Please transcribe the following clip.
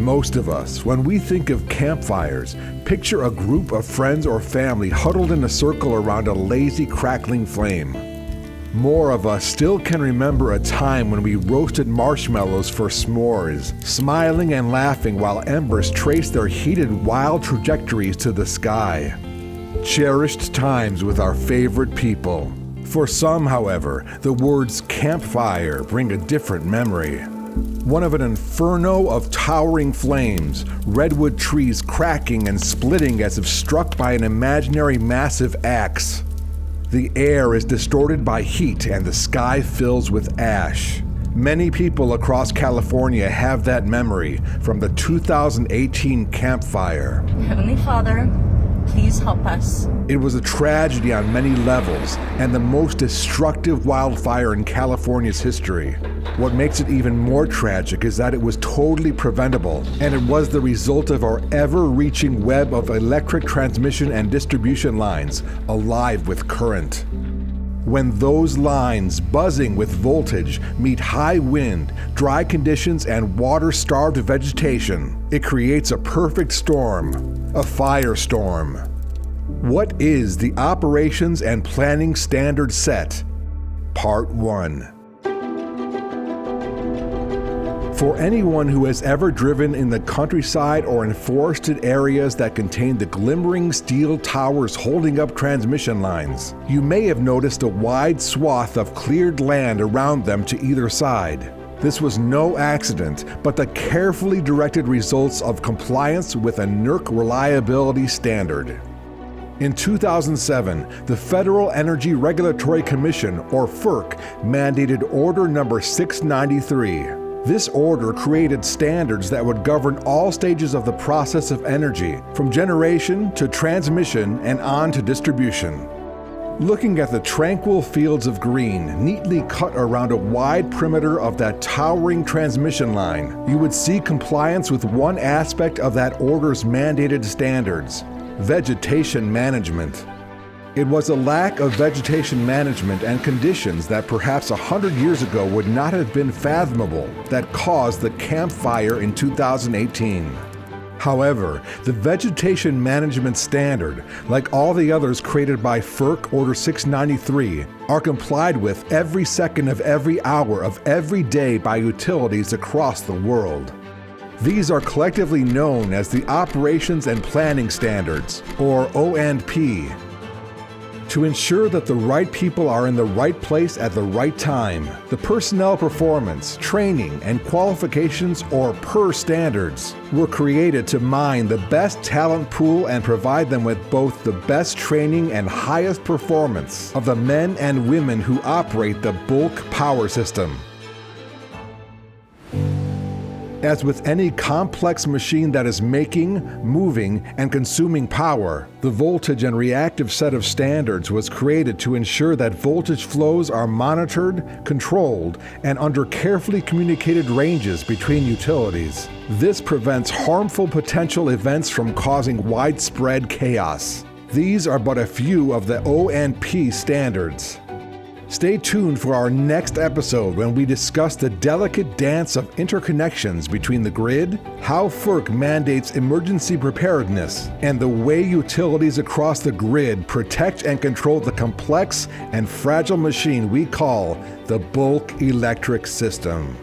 Most of us, when we think of campfires, picture a group of friends or family huddled in a circle around a lazy, crackling flame. More of us still can remember a time when we roasted marshmallows for s'mores, smiling and laughing while embers traced their heated, wild trajectories to the sky. Cherished times with our favorite people. For some, however, the words campfire bring a different memory. One of an inferno of towering flames, redwood trees cracking and splitting as if struck by an imaginary massive axe. The air is distorted by heat and the sky fills with ash. Many people across California have that memory from the 2018 campfire. Heavenly Father, please help us. It was a tragedy on many levels and the most destructive wildfire in California's history. What makes it even more tragic is that it was totally preventable, and it was the result of our ever-reaching web of electric transmission and distribution lines, alive with current. When those lines, buzzing with voltage, meet high wind, dry conditions, and water-starved vegetation, it creates a perfect storm, a firestorm. What is the Operations and Planning Standard Set? Part 1. For anyone who has ever driven in the countryside or in forested areas that contain the glimmering steel towers holding up transmission lines, you may have noticed a wide swath of cleared land around them to either side. This was no accident, but the carefully directed results of compliance with a NERC Reliability Standard. In 2007, the Federal Energy Regulatory Commission, or FERC, mandated Order Number 693. This order created standards that would govern all stages of the process of energy, from generation to transmission and on to distribution. Looking at the tranquil fields of green, neatly cut around a wide perimeter of that towering transmission line, you would see compliance with one aspect of that order's mandated standards: vegetation management. It was a lack of vegetation management and conditions that perhaps 100 years ago would not have been fathomable that caused the campfire in 2018. However, the vegetation management standard, like all the others created by FERC Order 693, are complied with every second of every hour of every day by utilities across the world. These are collectively known as the Operations and Planning Standards, or O&P. To ensure that the right people are in the right place at the right time, the personnel performance, training, and qualifications, or PER standards, were created to mine the best talent pool and provide them with both the best training and highest performance of the men and women who operate the bulk power system. As with any complex machine that is making, moving, and consuming power, the voltage and reactive set of standards was created to ensure that voltage flows are monitored, controlled, and under carefully communicated ranges between utilities. This prevents harmful potential events from causing widespread chaos. These are but a few of the O&P standards. Stay tuned for our next episode when we discuss the delicate dance of interconnections between the grid, how FERC mandates emergency preparedness, and the way utilities across the grid protect and control the complex and fragile machine we call the bulk electric system.